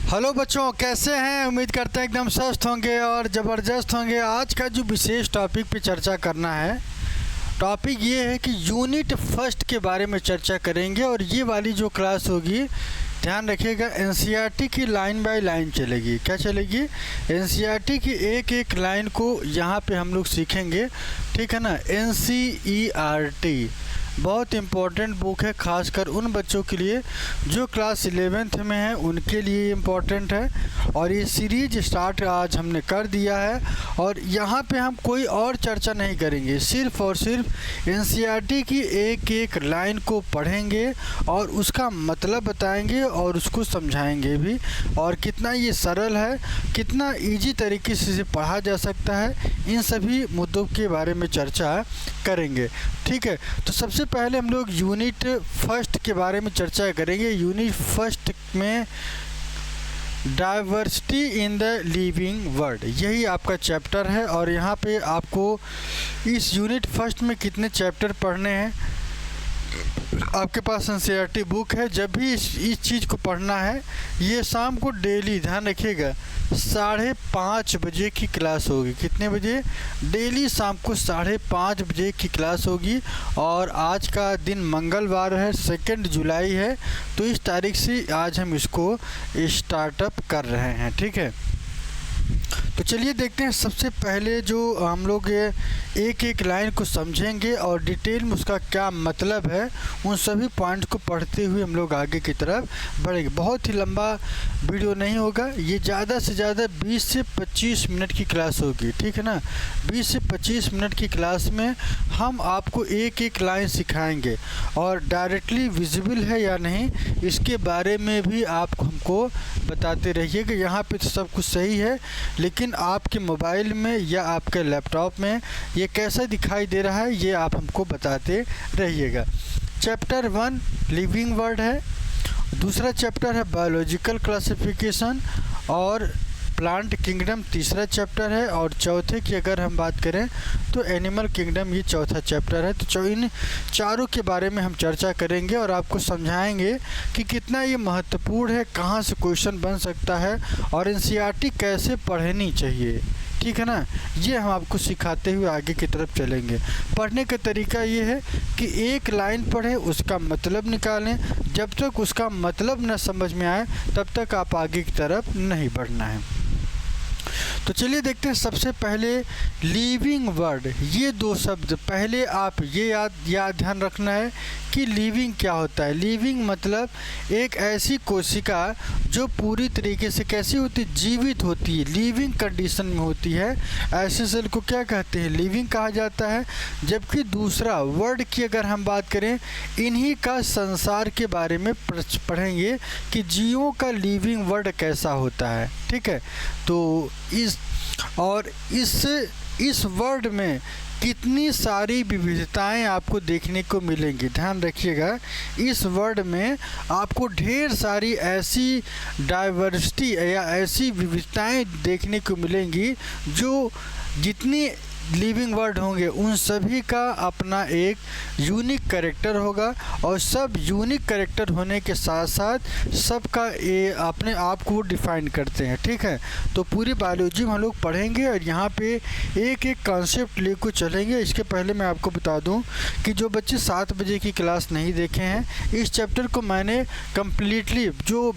Hello बच्चों, कैसे हैं? उम्मीद करते हैं एकदम स्वस्थ होंगे और ज़बरदस्त होंगे। आज का जो विशेष टॉपिक पे चर्चा करना है, टॉपिक ये है कि यूनिट फर्स्ट के बारे में चर्चा करेंगे। और ये वाली जो क्लास होगी, ध्यान रखिएगा, एनसीईआरटी की लाइन बाय लाइन चलेगी। क्या चलेगी? एनसीईआरटी की एक एक लाइन को यहाँ पे हम लोग सीखेंगे, ठीक है ना। एनसीईआरटी बहुत इम्पोर्टेंट बुक है, खासकर उन बच्चों के लिए जो क्लास 11th में है, उनके लिए इम्पोर्टेंट है। और ये सीरीज स्टार्ट आज हमने कर दिया है और यहाँ पे हम कोई और चर्चा नहीं करेंगे, सिर्फ और सिर्फ एनसीईआरटी की एक एक लाइन को पढ़ेंगे और उसका मतलब बताएंगे और उसको समझाएंगे भी, और कितना ये सरल है, कितना इजी तरीके से इसे पढ़ा जा सकता है, इन सभी मुद्दों के बारे में चर्चा करेंगे। ठीक है, तो सबसे पहले हम लोग यूनिट फर्स्ट के बारे में चर्चा करेंगे। यूनिट फर्स्ट में diversity in the living world, यही आपका चैप्टर है। और यहाँ पे आपको इस यूनिट फर्स्ट में कितने चैप्टर पढ़ने हैं, आपके पास एनसीईआरटी बुक है। जब भी इस चीज़ को पढ़ना है, ये शाम को डेली, ध्यान रखिएगा, 5:30 बजे की क्लास होगी। कितने बजे? डेली शाम को 5:30 बजे की क्लास होगी। और आज का दिन मंगलवार है, 2 जुलाई है, तो इस तारीख से आज हम इसको स्टार्टअप कर रहे हैं। ठीक है, तो चलिए देखते हैं। सबसे पहले जो हम लोग एक एक लाइन को समझेंगे और डिटेल में उसका क्या मतलब है, उन सभी पॉइंट्स को पढ़ते हुए हम लोग आगे की तरफ बढ़ेंगे। बहुत ही लंबा वीडियो नहीं होगा, ये ज़्यादा से ज़्यादा 20 से 25 मिनट की क्लास होगी। ठीक है ना, 20 से 25 मिनट की क्लास में हम आपको एक एक लाइन सिखाएंगे और डायरेक्टली विजिबल है या नहीं, इसके बारे में भी आप हमको बताते रहिएगा। यहाँ पे तो सब कुछ सही है, लेकिन आपके मोबाइल में या आपके लैपटॉप में ये कैसा दिखाई दे रहा है, ये आप हमको बताते रहिएगा। चैप्टर 1 लिविंग वर्ल्ड है, दूसरा चैप्टर है बायोलॉजिकल क्लासिफिकेशन और प्लांट किंगडम, तीसरा चैप्टर है। और चौथे की अगर हम बात करें तो एनिमल किंगडम, ये चौथा चैप्टर है। तो इन चारों के बारे में हम चर्चा करेंगे और आपको समझाएंगे कि कितना ये महत्वपूर्ण है, कहाँ से क्वेश्चन बन सकता है और एनसीईआरटी कैसे पढ़नी चाहिए। ठीक है ना, ये हम आपको सिखाते हुए आगे की तरफ चलेंगे। पढ़ने का तरीका ये है कि एक लाइन पढ़ें, उसका मतलब निकालें। जब तक उसका मतलब न समझ में आए, तब तक आप आगे की तरफ नहीं बढ़ना है। तो चलिए देखते हैं। सबसे पहले लिविंग वर्ड, ये दो शब्द पहले आप ये याद ध्यान रखना है कि लिविंग क्या होता है। लिविंग मतलब एक ऐसी कोशिका जो पूरी तरीके से कैसी होती है, जीवित होती है, लिविंग कंडीशन में होती है। ऐसे सेल को क्या कहते हैं? लिविंग कहा जाता है। जबकि दूसरा वर्ड की अगर हम बात करें, इन्हीं का संसार के बारे में पढ़ेंगे कि जीवों का लिविंग वर्ड कैसा होता है। ठीक है, तो इस वर्ड में कितनी सारी विविधताएं आपको देखने को मिलेंगी। ध्यान रखिएगा, इस वर्ड में आपको ढेर सारी ऐसी डाइवर्सिटी या ऐसी विविधताएं देखने को मिलेंगी, जो जितनी लिविंग वर्ड होंगे उन सभी का अपना एक यूनिक कैरेक्टर होगा। और सब यूनिक कैरेक्टर होने के साथ साथ सबका ये अपने आप को डिफाइन करते हैं। ठीक है, तो पूरी बायोलॉजी हम लोग पढ़ेंगे और यहाँ पे एक एक कॉन्सेप्ट लेकर चलेंगे। इसके पहले मैं आपको बता दूं कि जो बच्चे 7 बजे की क्लास नहीं देखे हैं, इस चैप्टर को मैंने कम्प्लीटली, जो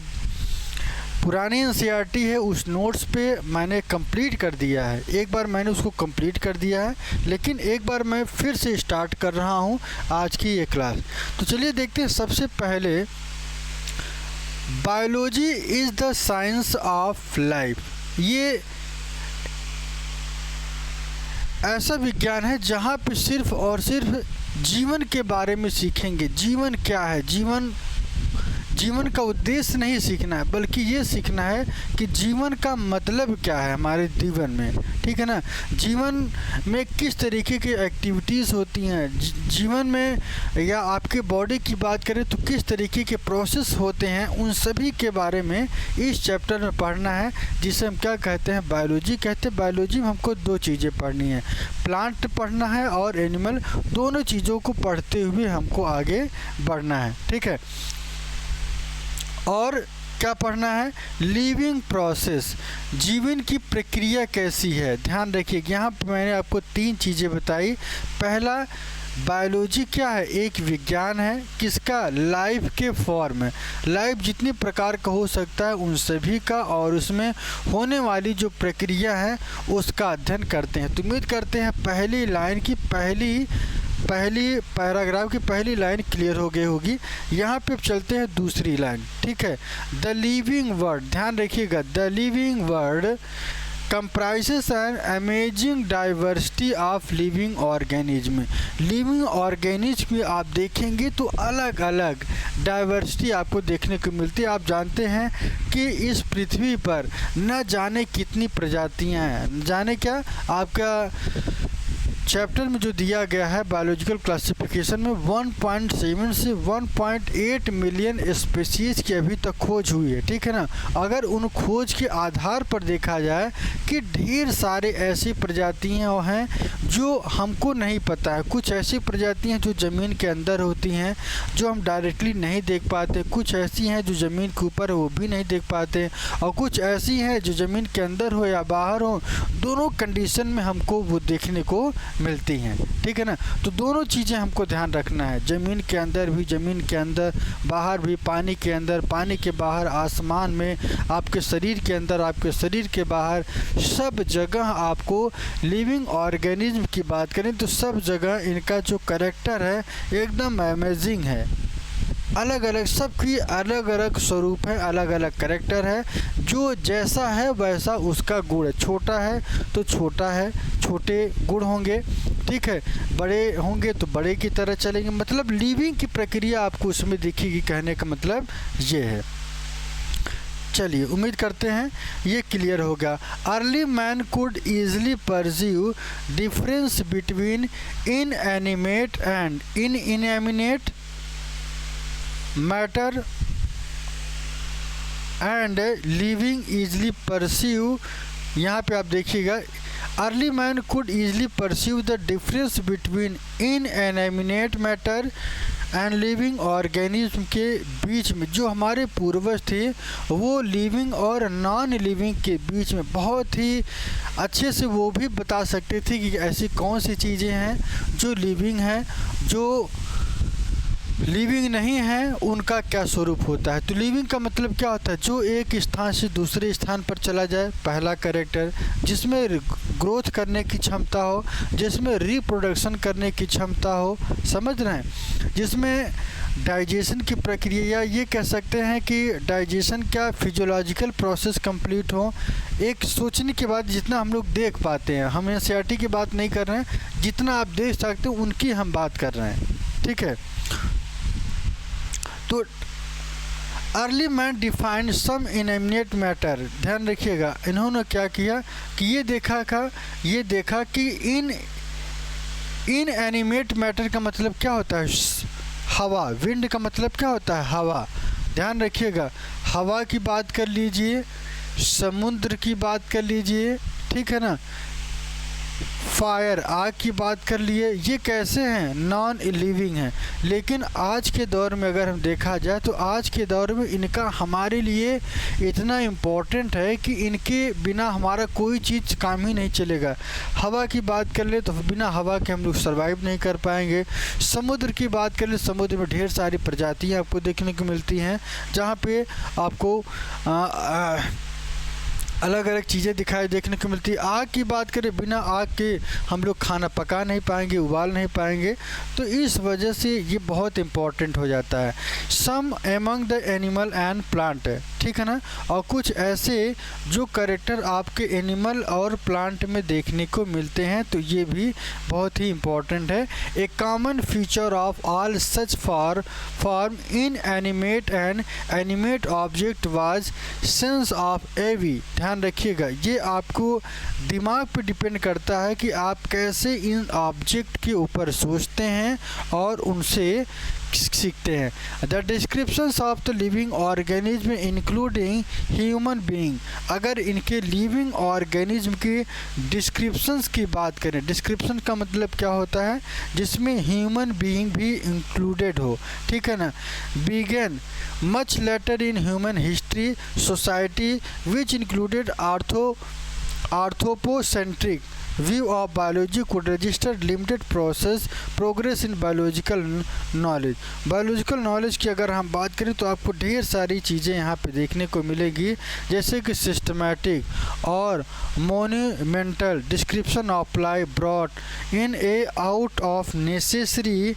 पुरानी एनसीईआरटी है उस नोट्स पे मैंने कंप्लीट कर दिया है। एक बार मैंने उसको कंप्लीट कर दिया है, लेकिन एक बार मैं फिर से स्टार्ट कर रहा हूँ आज की ये क्लास। तो चलिए देखते हैं। सबसे पहले, biology is the science of life. ये ऐसा विज्ञान है जहाँ पे सिर्फ और सिर्फ जीवन के बारे में सीखेंगे। जीवन क्या है, जीवन का उद्देश्य नहीं सीखना है, बल्कि ये सीखना है कि जीवन का मतलब क्या है हमारे जीवन में। ठीक है ना, जीवन में किस तरीके की एक्टिविटीज़ होती हैं, जीवन में, या आपके बॉडी की बात करें तो किस तरीके के प्रोसेस होते हैं, उन सभी के बारे में इस चैप्टर में पढ़ना है, जिसे हम क्या कहते हैं? बायोलॉजी कहते हैं। बायोलॉजी में हमको दो चीज़ें पढ़नी है, प्लांट पढ़ना है और एनिमल, दोनों चीज़ों को पढ़ते हुए हमको आगे बढ़ना है। ठीक है, और क्या पढ़ना है? लिविंग प्रोसेस, जीवन की प्रक्रिया कैसी है। ध्यान रखिए यहाँ पर मैंने आपको 3 चीज़ें बताई। पहला, बायोलॉजी क्या है? एक विज्ञान है किसका? लाइफ के फॉर्म है। लाइफ जितनी प्रकार का हो सकता है उन सभी का, और उसमें होने वाली जो प्रक्रिया है उसका अध्ययन करते हैं। तो उम्मीद करते हैं पहली लाइन की पहली पैराग्राफ की पहली लाइन क्लियर हो गई होगी। यहाँ पे चलते हैं दूसरी लाइन, ठीक है। द लिविंग वर्ल्ड, ध्यान रखिएगा, the living world comprises an amazing diversity of living organism। Living organism में आप देखेंगे तो अलग अलग डाइवर्सिटी आपको देखने को मिलती है। आप जानते हैं कि इस पृथ्वी पर न जाने कितनी प्रजातियां हैं, न जाने क्या आपका चैप्टर में जो दिया गया है बायोलॉजिकल क्लासिफिकेशन में 1.7 से 1.8 मिलियन स्पीशीज की अभी तक खोज हुई है, ठीक है ना। अगर उन खोज के आधार पर देखा जाए कि ढेर सारे ऐसी प्रजातियां हैं जो हमको नहीं पता है। कुछ ऐसी प्रजातियां जो ज़मीन के अंदर होती हैं जो हम डायरेक्टली नहीं देख पाते, कुछ ऐसी हैं जो ज़मीन के ऊपर है वो भी नहीं देख पाते, और कुछ ऐसी हैं जो ज़मीन के अंदर हो या बाहर हो, दोनों कंडीशन में हमको वो देखने को मिलती हैं, ठीक है ना। तो दोनों चीज़ें हमको ध्यान रखना है, ज़मीन के अंदर भी, ज़मीन के अंदर बाहर भी, पानी के अंदर, पानी के बाहर, आसमान में, आपके शरीर के अंदर, आपके शरीर के बाहर, सब जगह आपको लिविंग ऑर्गेनिज्म की बात करें तो सब जगह इनका जो कैरेक्टर है एकदम अमेजिंग है। अलग अलग, सबकी अलग अलग स्वरूप है, अलग अलग कैरेक्टर है। जो जैसा है वैसा उसका गुण है। छोटा है तो छोटा है, छोटे गुण होंगे, ठीक है। बड़े होंगे तो बड़े की तरह चलेंगे। मतलब लिविंग की प्रक्रिया आपको उसमें दिखेगी, कहने का मतलब ये है। चलिए, उम्मीद करते हैं ये क्लियर होगा। Early man could easily perceive difference between inanimate and inanimate matter and living easily perceive. यहाँ पे आप देखिएगा, early man could easily perceive the difference between inanimate matter and living organism के बीच में जो हमारे पूर्वज थे वो लिविंग और नॉन लिविंग के बीच में बहुत ही अच्छे से वो भी बता सकते थे कि ऐसी कौन सी चीज़ें हैं जो लिविंग हैं, जो लिविंग नहीं है उनका क्या स्वरूप होता है। तो लिविंग का मतलब क्या होता है? जो एक स्थान से दूसरे स्थान पर चला जाए, पहला कैरेक्टर, जिसमें ग्रोथ करने की क्षमता हो, जिसमें रिप्रोडक्शन करने की क्षमता हो, समझ रहे हैं, जिसमें डाइजेशन की प्रक्रिया, ये कह सकते हैं कि डाइजेशन क्या फिजियोलॉजिकल प्रोसेस कंप्लीट हो। एक सोचने के बाद जितना हम लोग देख पाते हैं, हम एनसीईआरटी की बात नहीं कर रहे हैं, जितना आप देख सकते हैं उनकी हम बात कर रहे हैं, ठीक है। तो अर्ली मैन डिफाइंड सम इनएनिमेट मैटर, ध्यान रखिएगा, इन्होंने क्या किया कि ये देखा कि इनएनिमेट मैटर का मतलब क्या होता है? हवा। विंड का मतलब क्या होता है? हवा। ध्यान रखिएगा, हवा की बात कर लीजिए, समुद्र की बात कर लीजिए, ठीक है ना, फायर, आग की बात कर लिए, ये कैसे हैं? नॉन लिविंग हैं। लेकिन आज के दौर में अगर हम देखा जाए तो आज के दौर में इनका हमारे लिए इतना इम्पोर्टेंट है कि इनके बिना हमारा कोई चीज़ काम ही नहीं चलेगा। हवा की बात कर ले तो बिना हवा के हम लोग सर्वाइव नहीं कर पाएंगे। समुद्र की बात कर ले, समुद्र में ढेर सारी प्रजातियाँ आपको देखने को मिलती हैं जहाँ पे आपको अलग अलग चीज़ें देखने को मिलती है। आग की बात करें, बिना आग के हम लोग खाना पका नहीं पाएंगे, उबाल नहीं पाएंगे। तो इस वजह से ये बहुत इम्पॉर्टेंट हो जाता है। Some among the animal and plant, ठीक है ना, और कुछ ऐसे जो कैरेक्टर आपके एनिमल और प्लांट में देखने को मिलते हैं, तो ये भी बहुत ही इम्पॉर्टेंट है। A common feature of all such form in animate and animate object was sense of awe. ध्यान रखिएगा, ये आपको दिमाग पे डिपेंड करता है कि आप कैसे इन ऑब्जेक्ट के ऊपर सोचते हैं और उनसे सीखते हैं। The descriptions of the living organism including human being. अगर इनके लिविंग ऑर्गेनिज्म की डिस्क्रिप्शंस की बात करें, डिस्क्रिप्शन का मतलब क्या होता है, जिसमें ह्यूमन बीइंग भी इंक्लूडेड हो, ठीक है ना। Began much later in human history society which included anthropocentric view of biology could register limited progress in biological knowledge। Biological knowledge की अगर हम बात करें तो आपको ढेर सारी चीज़ें यहाँ पे देखने को मिलेगी, जैसे कि सिस्टमैटिक और monumental description of life brought in A out of necessary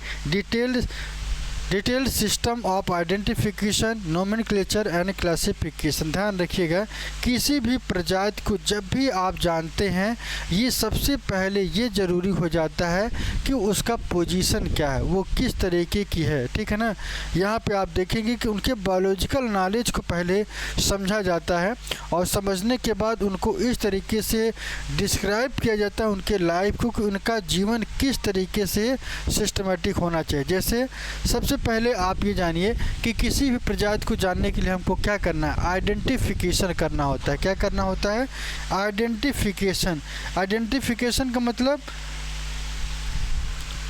detailed system of identification nomenclature and classification. ध्यान रखिएगा, किसी भी प्रजाति को जब भी आप जानते हैं, ये सबसे पहले ये ज़रूरी हो जाता है कि उसका पोजीशन क्या है, वो किस तरीके की है, ठीक है ना। यहाँ पे आप देखेंगे कि उनके बायोलॉजिकल नॉलेज को पहले समझा जाता है और समझने के बाद उनको इस तरीके से डिस्क्राइब किया जाता है उनके लाइफ को, कि उनका जीवन किस तरीके से सिस्टमेटिक होना चाहिए। जैसे सबसे पहले आप ये जानिए कि किसी भी प्रजाति को जानने के लिए हमको क्या करना है, आइडेंटिफिकेशन करना होता है। क्या करना होता है? आइडेंटिफिकेशन। आइडेंटिफिकेशन का मतलब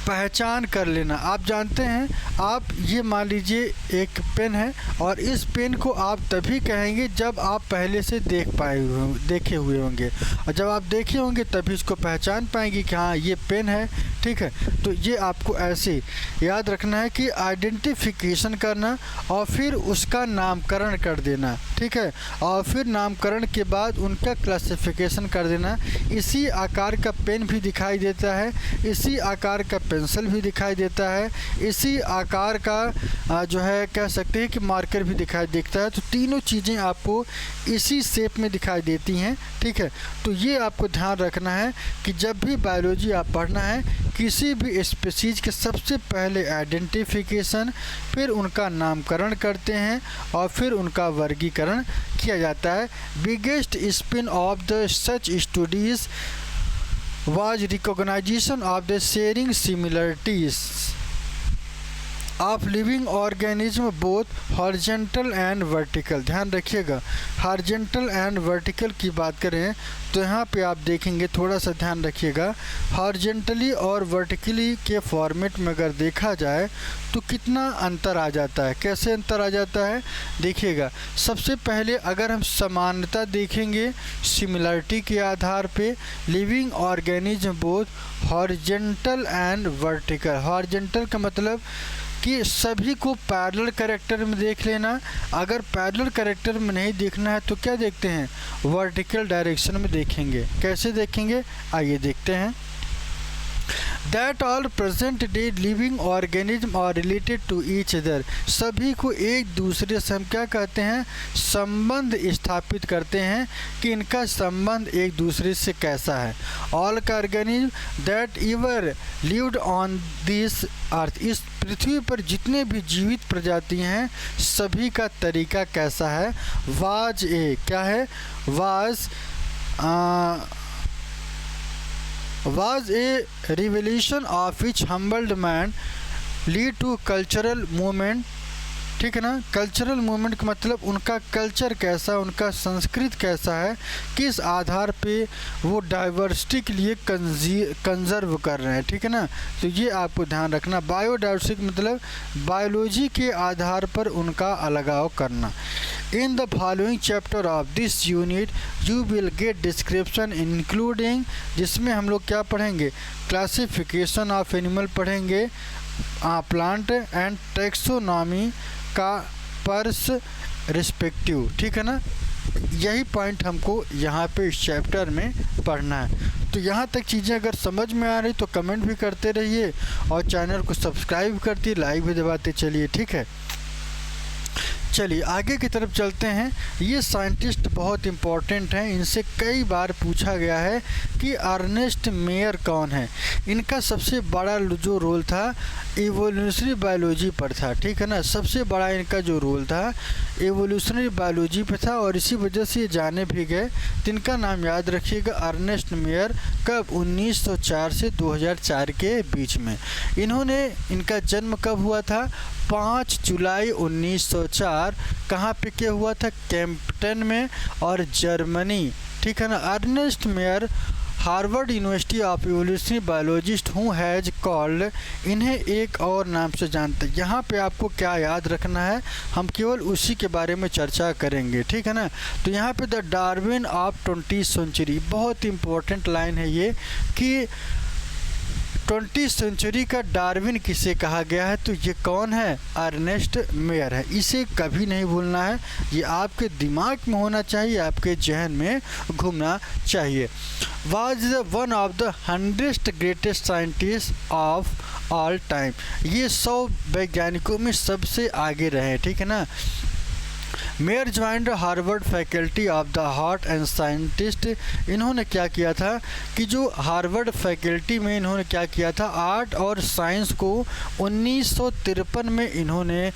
पहचान कर लेना। आप जानते हैं, आप ये मान लीजिए एक पेन है और इस पेन को आप तभी कहेंगे जब आप पहले से देखे हुए होंगे, और जब आप देखे होंगे तभी इसको पहचान पाएंगे कि हाँ ये पेन है, ठीक है। तो ये आपको ऐसे याद रखना है कि आइडेंटिफिकेशन करना और फिर उसका नामकरण कर देना, ठीक है, और फिर नामकरण के बाद उनका क्लासिफिकेशन कर देना। इसी आकार का पेन भी दिखाई देता है, इसी आकार का पेंसिल भी दिखाई देता है, इसी आकार का जो है कह सकते हैं कि मार्कर भी दिखाई देता है। तो तीनों चीज़ें आपको इसी शेप में दिखाई देती हैं, ठीक है। तो ये आपको ध्यान रखना है कि जब भी बायोलॉजी आप पढ़ना है, किसी भी स्पीशीज के सबसे पहले आइडेंटिफिकेशन, फिर उनका नामकरण करते हैं और फिर उनका वर्गीकरण किया जाता है। Biggest spin off the such studies was recognition of the sharing similarities of living organism both horizontal and vertical। ध्यान रखिएगा, horizontal and vertical की बात करें तो यहाँ पे आप देखेंगे, थोड़ा सा ध्यान रखिएगा, हॉरिजेंटली और वर्टिकली के फॉर्मेट में अगर देखा जाए तो कितना अंतर आ जाता है। कैसे अंतर आ जाता है देखिएगा। सबसे पहले अगर हम समानता देखेंगे सिमिलरिटी के आधार पे, living organism both horizontal and vertical. Horizontal का मतलब कि सभी को पैरेलल कैरेक्टर में देख लेना। अगर पैरेलल कैरेक्टर में नहीं देखना है तो क्या देखते हैं, वर्टिकल डायरेक्शन में देखेंगे। कैसे देखेंगे, आइए देखते हैं। That all present day living organism are related to each other। सभी को एक दूसरे से हम क्या कहते हैं, संबंध स्थापित करते हैं कि इनका संबंध एक दूसरे से कैसा है। All organism that ever lived on this earth, इस पृथ्वी पर जितने भी जीवित प्रजातियां हैं सभी का तरीका कैसा है। वाज ए क्या है, was a revelation of which humbled man lead to cultural movement, ठीक है ना। कल्चरल मूवमेंट का मतलब उनका कल्चर कैसा, उनका संस्कृत कैसा है, किस आधार पे वो डाइवर्सिटी के लिए कंजर्व कर रहे हैं, ठीक है ना। तो ये आपको ध्यान रखना। बायोडाइवर्सिटी मतलब बायोलॉजी के आधार पर उनका अलगाव करना। In the following chapter of this unit you will get description including, जिसमें हम लोग क्या पढ़ेंगे, क्लासिफिकेशन ऑफ एनिमल पढ़ेंगे, प्लांट एंड टेक्सोनॉमी का पर्स रिस्पेक्टिव, ठीक है ना। यही पॉइंट हमको यहाँ पे इस चैप्टर में पढ़ना है। तो यहाँ तक चीज़ें अगर समझ में आ रही तो कमेंट भी करते रहिए और चैनल को सब्सक्राइब करती, लाइक भी दबाते चलिए, ठीक है। चलिए आगे की तरफ चलते हैं। ये साइंटिस्ट बहुत इम्पोर्टेंट हैं, इनसे कई बार पूछा गया है कि अर्नेस्ट मेयर कौन है। इनका सबसे बड़ा जो रोल था एवोल्यूशनरी बायोलॉजी पर था, ठीक है ना। सबसे बड़ा इनका जो रोल था एवोल्यूशनरी बायोलॉजी पर था और इसी वजह से ये जाने भी गए। तो इनका नाम याद रखिएगा, अर्नेस्ट मेयर। कब? 1904 से 2004 के बीच में। इनका जन्म कब हुआ था? 5 जुलाई 1904। कहाँ पे क्या हुआ था? कैंपटन में और जर्मनी, ठीक है ना। Ernst Mayr Harvard University of evolutionary biologist who has called, इन्हें एक और नाम से जानते हैं। यहाँ पे आपको क्या याद रखना है, हम केवल उसी के बारे में चर्चा करेंगे, ठीक है ना। तो यहाँ पे the Darwin of 20th century, बहुत इंपॉर्टेंट लाइन है ये कि 20th सेंचुरी का डार्विन किसे कहा गया है। तो ये कौन है? अर्नेस्ट मेयर है। इसे कभी नहीं भूलना है, ये आपके दिमाग में होना चाहिए, आपके जहन में घूमना चाहिए। Was one of the 100 greatest scientist of all time, ये 100 वैज्ञानिकों में सबसे आगे रहे, ठीक है ना। Mayor joined Harvard faculty of the art and scientist, इन्होंने क्या किया था कि जो हार्वर्ड फैकल्टी में इन्होंने क्या किया था, आर्ट और साइंस को 1953 में इन्होंने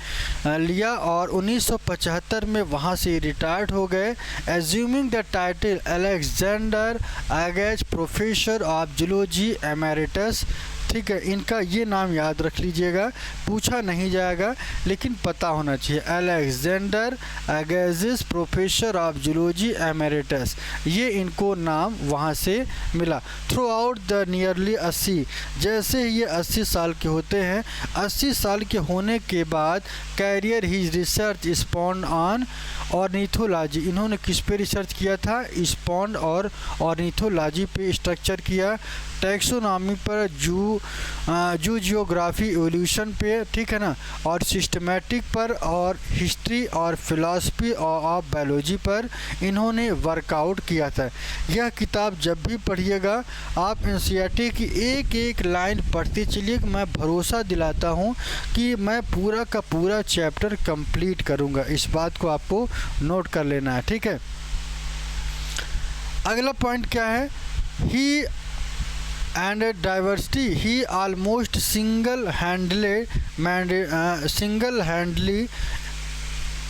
लिया और 1975 में वहाँ से रिटायर्ड हो गए। Assuming the title Alexander Agassiz professor of zoology emeritus, ठीक है। इनका ये नाम याद रख लीजिएगा, पूछा नहीं जाएगा लेकिन पता होना चाहिए। Alexander Agassiz professor of zoology emeritus, ये इनको नाम वहाँ से मिला। थ्रू आउट द नियरली 80, जैसे ये 80 साल के होते हैं, 80 साल के होने के बाद career his research spanned on ornithology, इन्होंने किस पे रिसर्च किया था? स्पॉन्ड और ऑर्निथोलॉजी पे स्ट्रक्चर किया। टैक्सोनॉमी पर, जू जियोग्राफी एवोल्यूशन पे, ठीक है ना, और सिस्टमेटिक पर, और हिस्ट्री और फिलॉसफी ऑफ बायोलॉजी पर इन्होंने वर्कआउट किया था। यह किताब जब भी पढ़िएगा आप एनसीईआरटी की एक एक लाइन पढ़ते चलिए, मैं भरोसा दिलाता हूँ कि मैं पूरा का पूरा चैप्टर कंप्लीट करूँगा। इस बात को आपको नोट कर लेना है, ठीक है। अगला पॉइंट क्या है? ही and diversity, he almost single-handedly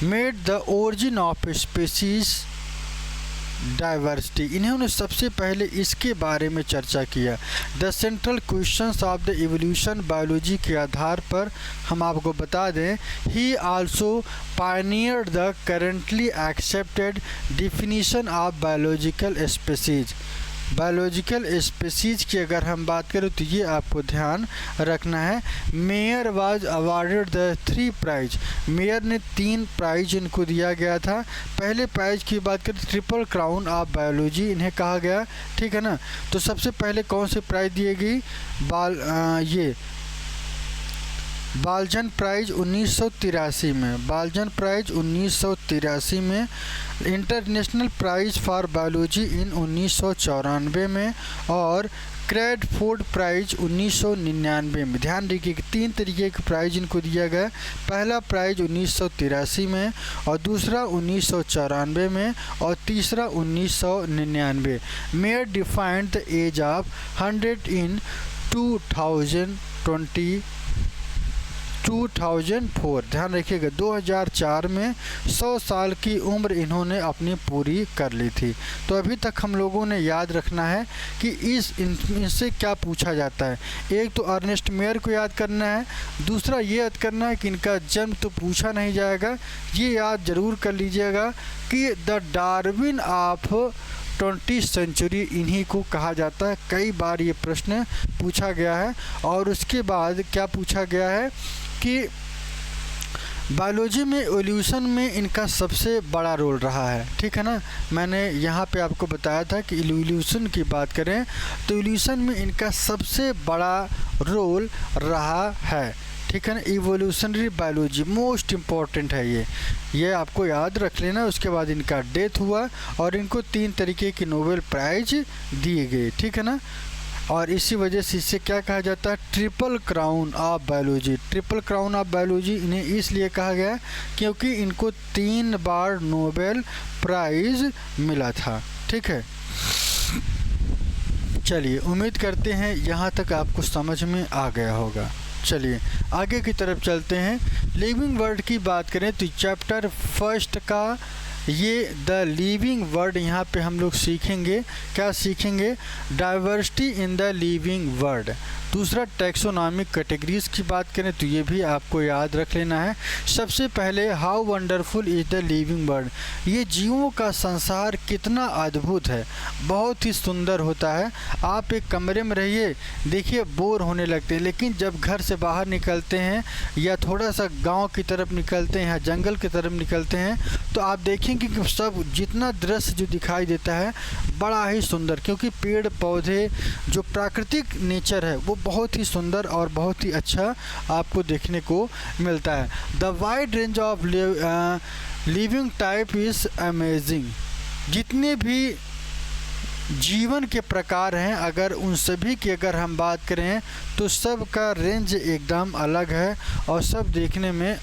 made the origin of species diversity, इन्होंने सबसे पहले इसके बारे में चर्चा किया। The central questions of the evolution biology के आधार पर हम आपको बता दें, ही also pioneered the currently accepted definition of biological species. Biological species की अगर हम बात करें तो ये आपको ध्यान रखना है। Mayr was awarded the 3 prize, Mayr ने 3 प्राइज इनको दिया गया था। पहले प्राइज की बात करें ट्रिपल क्राउन ऑफ बायोलॉजी इन्हें कहा गया, ठीक है ना। तो सबसे पहले कौन से प्राइज दिए गई? बाल्जन प्राइज 1983 में, बाल्जन प्राइज 1983 में, इंटरनेशनल प्राइज फॉर बायोलॉजी इन 1994 में, और क्रैडफोर्ड प्राइज 1999 में। ध्यान रखिए कि 3 तरीके के प्राइज इनको दिया गया। पहला प्राइज 1983 में, और दूसरा 1994 में, और तीसरा 1999। Mayr defined the age of 100 in 2004। ध्यान रखिएगा 2004 में 100 साल की उम्र इन्होंने अपनी पूरी कर ली थी। तो अभी तक हम लोगों ने याद रखना है कि इनसे क्या पूछा जाता है। एक तो अर्नेस्ट मेयर को याद करना है, दूसरा ये याद करना है कि इनका जन्म तो पूछा नहीं जाएगा, ये याद ज़रूर कर लीजिएगा कि the Darwin of 20th century इन्हीं को कहा जाता है। कई बार ये प्रश्न पूछा गया है। और उसके बाद क्या पूछा गया है कि बायोलॉजी में एवोल्यूशन में इनका सबसे बड़ा रोल रहा है, ठीक है ना। मैंने यहाँ पे आपको बताया था कि एवोल्यूशन की बात करें तो एवोल्यूशन में इनका सबसे बड़ा रोल रहा है, ठीक है ना। इवोल्यूशनरी बायोलॉजी मोस्ट इम्पॉर्टेंट है ये आपको याद रख लेना। उसके बाद इनका डेथ हुआ और इनको 3 तरीके की नोबेल प्राइज दिए गए, ठीक है ना। और इसी वजह से इसे क्या कहा जाता है, triple crown of biology. Triple crown of biology इन्हें इसलिए कहा गया क्योंकि इनको 3 बार नोबेल प्राइज़ मिला था। ठीक है, चलिए उम्मीद करते हैं यहाँ तक आपको समझ में आ गया होगा। चलिए आगे की तरफ चलते हैं। लिविंग वर्ड की बात करें तो चैप्टर फर्स्ट का ये द लिविंग वर्ड, यहाँ पे हम लोग सीखेंगे, क्या सीखेंगे, diversity in the living word. दूसरा टैक्सोनॉमिक कैटेगरीज की बात करें तो ये भी आपको याद रख लेना है। सबसे पहले how wonderful is the living word, ये जीवों का संसार कितना अद्भुत है, बहुत ही सुंदर होता है। आप एक कमरे में रहिए, देखिए बोर होने लगते हैं, लेकिन जब घर से बाहर निकलते हैं या थोड़ा सा गांव की तरफ निकलते हैं या जंगल की तरफ निकलते हैं तो आप देखेंगे कि सब जितना दृश्य जो दिखाई देता है बड़ा ही सुंदर, क्योंकि पेड़ पौधे जो प्राकृतिक नेचर है वो बहुत ही सुंदर और बहुत ही अच्छा आपको देखने को मिलता है। The wide range of living type is amazing, जितने भी जीवन के प्रकार हैं अगर उन सभी की अगर हम बात करें तो सब का रेंज एकदम अलग है और सब देखने में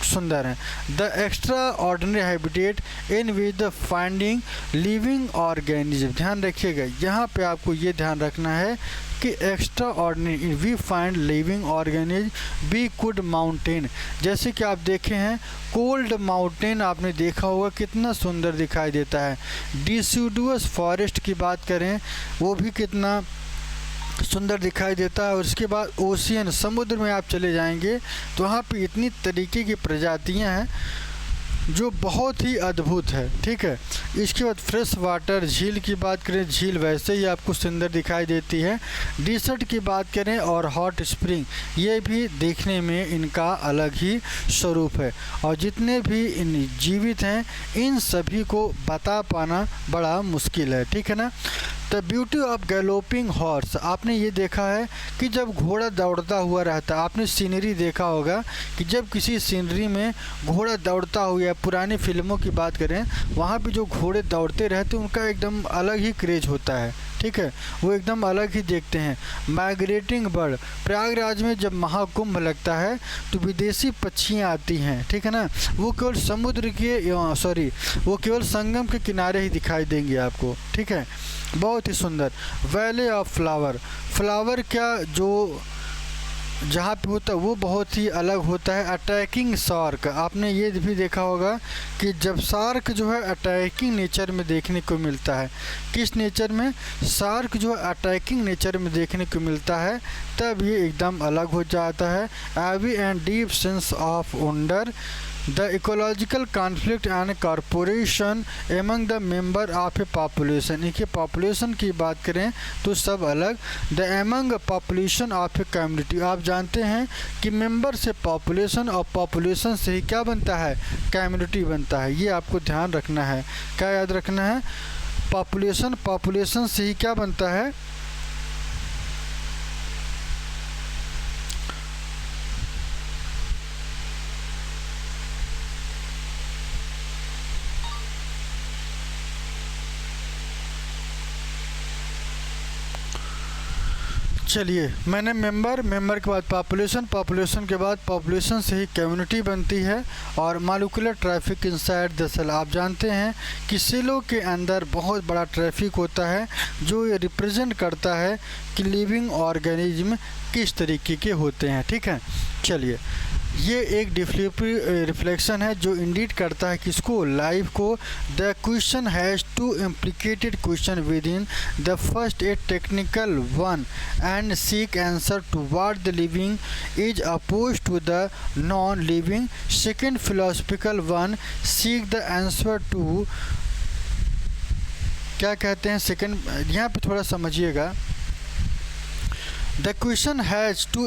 सुंदर है। The extra ordinary habitat in which the finding living organism, ध्यान रखिएगा यहाँ पे आपको ये ध्यान रखना है कि extraordinary we find living organism be could mountain, जैसे कि आप देखे हैं कोल्ड माउंटेन आपने देखा होगा कितना सुंदर दिखाई देता है। डिसिडुअस फॉरेस्ट की बात करें वो भी कितना सुंदर दिखाई देता है। और उसके बाद ओशियन, समुद्र में आप चले जाएंगे तो वहाँ पे इतनी तरीके की प्रजातियाँ हैं जो बहुत ही अद्भुत है। ठीक है, इसके बाद फ्रेश वाटर, झील की बात करें, झील वैसे ही आपको सुंदर दिखाई देती है। डिसर्ट की बात करें और हॉट स्प्रिंग, ये भी देखने में इनका अलग ही स्वरूप है। और जितने भी इन जीवित हैं इन सभी को बता पाना बड़ा मुश्किल है। ठीक है ना। The beauty of galloping horse, आपने ये देखा है कि जब घोड़ा दौड़ता हुआ रहता है, आपने सीनरी देखा होगा कि जब किसी सीनरी में घोड़ा दौड़ता हुआ, या पुरानी फिल्मों की बात करें वहाँ पे जो घोड़े दौड़ते रहते हैं उनका एकदम अलग ही क्रेज होता है। ठीक है, वो एकदम अलग ही देखते हैं। माइग्रेटिंग बर्ड, प्रयागराज में जब महाकुंभ लगता है तो विदेशी पक्षियाँ आती हैं। ठीक है ना, वो केवल समुद्र के वो केवल संगम के किनारे ही दिखाई देंगे आपको। ठीक है, बहुत ही सुंदर। वैली ऑफ फ्लावर, फ्लावर क्या जो जहाँ पे होता है वो बहुत ही अलग होता है। अटैकिंग शार्क, आपने ये भी देखा होगा कि जब शार्क जो है अटैकिंग नेचर में देखने को मिलता है, किस नेचर में, शार्क जो है अटैकिंग नेचर में देखने को मिलता है, तब ये एकदम अलग हो जाता है। Awe and deep sense of wonder, the ecological conflict and corporation among the member of a population, इनके पॉपुलेशन की बात करें तो सब अलग। The among population of a community, आप जानते हैं कि मेंबर से पॉपुलेशन और पॉपुलेशन से ही क्या बनता है, कम्युनिटी बनता है। ये आपको ध्यान रखना है, क्या याद रखना है, पॉपुलेशन, पॉपुलेशन से ही क्या बनता है, चलिए मैंने मेंबर के बाद पॉपुलेशन के बाद पॉपुलेशन से ही कम्युनिटी बनती है। और molecular traffic inside the cell, आप जानते हैं कि सेलों के अंदर बहुत बड़ा ट्रैफिक होता है जो ये रिप्रेजेंट करता है कि लिविंग ऑर्गेनिज्म किस तरीके के होते हैं। ठीक है, चलिए ये एक रिफ्लेक्शन है जो इंडिकेट करता है किसको, लाइफ को। The question has two implicated question within the first a technical one and seek answer to what the living is oppose to the non living. Second philosophical one seek the answer to, क्या कहते हैं second, यहाँ पे थोड़ा समझिएगा। The question has two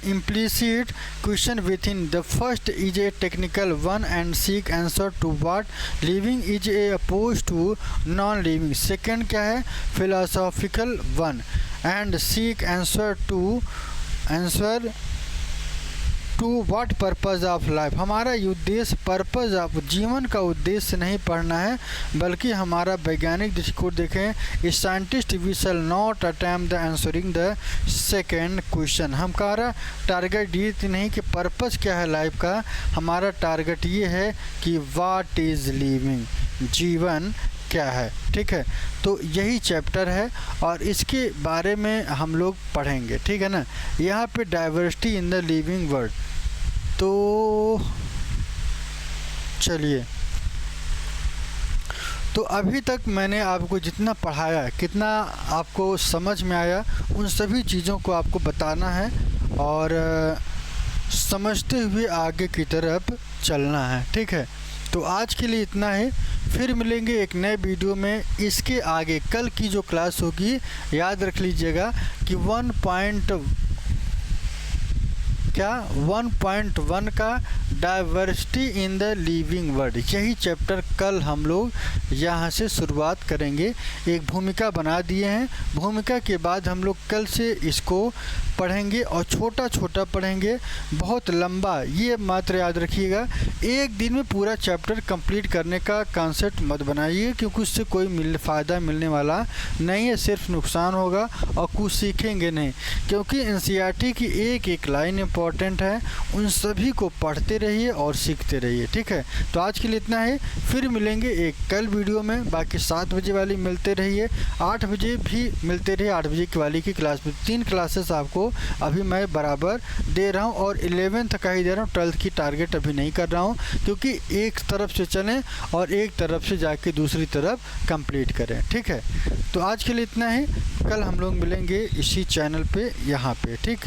implicit question within. The first is a technical one and seek answer to what living is a opposed to non-living. Second क्या है, philosophical one and seek answer to what purpose of life, हमारा उद्देश्य purpose of जीवन का उद्देश्य नहीं पढ़ना है, बल्कि हमारा वैज्ञानिक दृष्टिकोण देखें। Scientist we shall not attempt the answering the second question, हमारा टारगेट ये नहीं कि पर्पज़ क्या है लाइफ का, हमारा टारगेट ये है कि व्हाट इज़ लिविंग, जीवन क्या है। ठीक है, तो यही चैप्टर है और इसके बारे में हम लोग पढ़ेंगे। ठीक है ना। यहाँ पे diversity in the living world, तो चलिए, तो अभी तक मैंने आपको जितना पढ़ाया, कितना आपको समझ में आया, उन सभी चीज़ों को आपको बताना है और समझते हुए आगे की तरफ चलना है। ठीक है, तो आज के लिए इतना है, फिर मिलेंगे एक नए वीडियो में। इसके आगे कल की जो क्लास होगी याद रख लीजिएगा कि 1.1 का diversity in the living world, यही चैप्टर कल हम लोग यहाँ से शुरुआत करेंगे। एक भूमिका बना दिए हैं, भूमिका के बाद हम लोग कल से इसको पढ़ेंगे और छोटा छोटा पढ़ेंगे, बहुत लंबा ये मात्र याद रखिएगा। एक दिन में पूरा चैप्टर कंप्लीट करने का कॉन्सेप्ट मत बनाइए, क्योंकि उससे कोई फ़ायदा मिलने वाला नहीं है, सिर्फ नुकसान होगा और कुछ सीखेंगे नहीं। क्योंकि एनसीईआरटी की एक एक लाइन इम्पॉर्टेंट है, उन सभी को पढ़ते रहिए और सीखते रहिए। ठीक है, तो आज के लिए इतना है, फिर मिलेंगे एक कल वीडियो में। बाकी 7 बजे वाली मिलते रहिए, 8 बजे भी मिलते रहिए, 8 बजे की वाली की क्लास में 3 क्लासेस आपको अभी मैं बराबर दे रहा हूं और 11th का ही दे रहा हूं, 12th की टारगेट अभी नहीं कर रहा हूं, क्योंकि एक तरफ से चलें और एक तरफ से जाके दूसरी तरफ कंप्लीट करें। ठीक है, तो आज के लिए इतना है, कल हम लोग मिलेंगे इसी चैनल पे, यहाँ पे। ठीक।